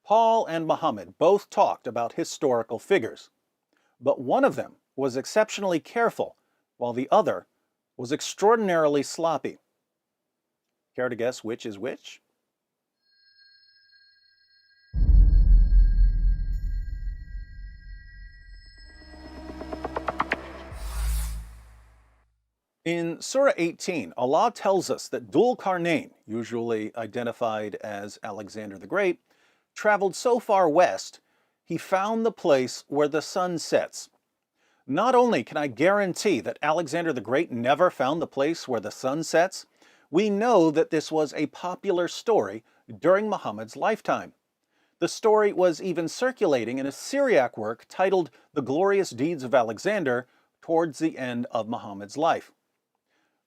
Paul and Muhammad both talked about historical figures, but one of them was exceptionally careful, while the other was extraordinarily sloppy. Care to guess which is which? In Surah 18, Allah tells us that Dhul Qarnayn, usually identified as Alexander the Great, traveled so far west, he found the place where the sun sets. Not only can I guarantee that Alexander the Great never found the place where the sun sets, we know that this was a popular story during Muhammad's lifetime. The story was even circulating in a Syriac work titled The Glorious Deeds of Alexander towards the end of Muhammad's life.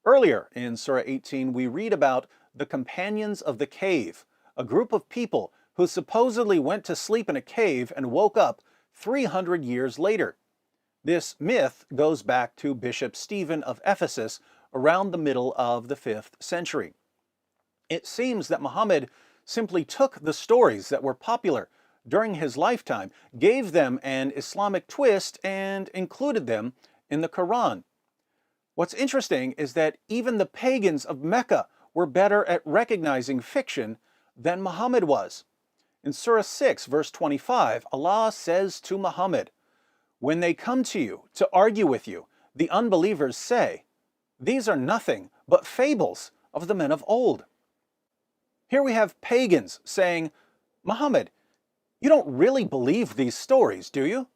Earlier in Surah 18, we read about the Companions of the Cave, a group of people who supposedly went to sleep in a cave and woke up 300 years later. This myth goes back to Bishop Stephen of Ephesus around the middle of the 5th century. It seems that Muhammad simply took the stories that were popular during his lifetime, gave them an Islamic twist, and included them in the Quran. What's interesting is that even the pagans of Mecca were better at recognizing fiction than Muhammad was. In Surah 6, verse 25, Allah says to Muhammad, "When they come to you to argue with you, the unbelievers say, 'These are nothing but fables of the men of old.'" Here we have pagans saying, "Muhammad, you don't really believe these stories, do you?"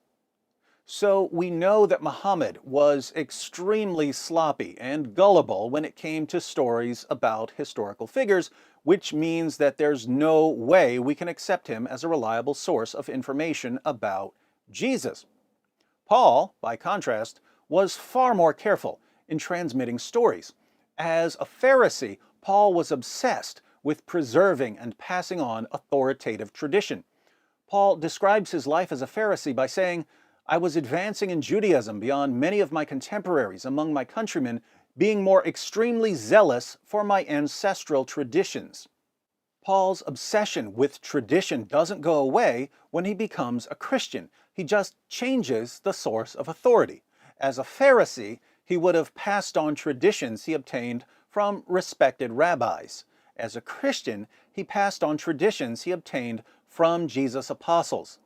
So we know that Muhammad was extremely sloppy and gullible when it came to stories about historical figures, which means that there's no way we can accept him as a reliable source of information about Jesus. Paul, by contrast, was far more careful in transmitting stories. As a Pharisee, Paul was obsessed with preserving and passing on authoritative tradition. Paul describes his life as a Pharisee by saying, "I was advancing in Judaism beyond many of my contemporaries among my countrymen, being more extremely zealous for my ancestral traditions." Paul's obsession with tradition doesn't go away when he becomes a Christian. He just changes the source of authority. As a Pharisee, he would have passed on traditions he obtained from respected rabbis. As a Christian, he passed on traditions he obtained from Jesus' apostles.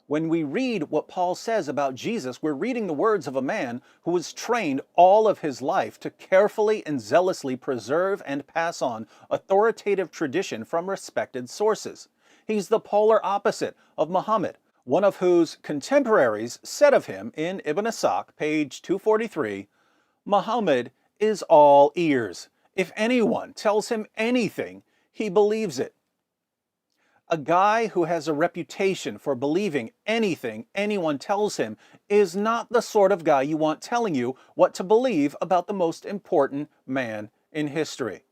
When we read what Paul says about Jesus, we're reading the words of a man who was trained all of his life to carefully and zealously preserve and pass on authoritative tradition from respected sources. He's the polar opposite of Muhammad, one of whose contemporaries said of him in Ibn Ishaq, page 243, "Muhammad is all ears. If anyone tells him anything, he believes it." A guy who has a reputation for believing anything anyone tells him is not the sort of guy you want telling you what to believe about the most important man in history.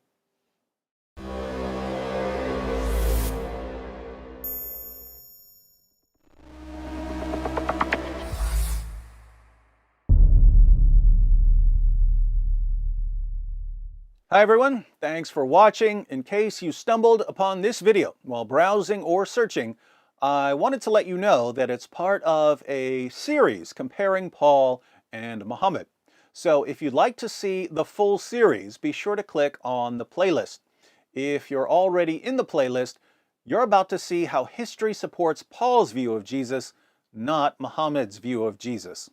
Hi everyone, thanks for watching. In case you stumbled upon this video while browsing or searching, I wanted to let you know that it's part of a series comparing Paul and Muhammad. So if you'd like to see the full series, be sure to click on the playlist. If you're already in the playlist, you're about to see how history supports Paul's view of Jesus, not Muhammad's view of Jesus.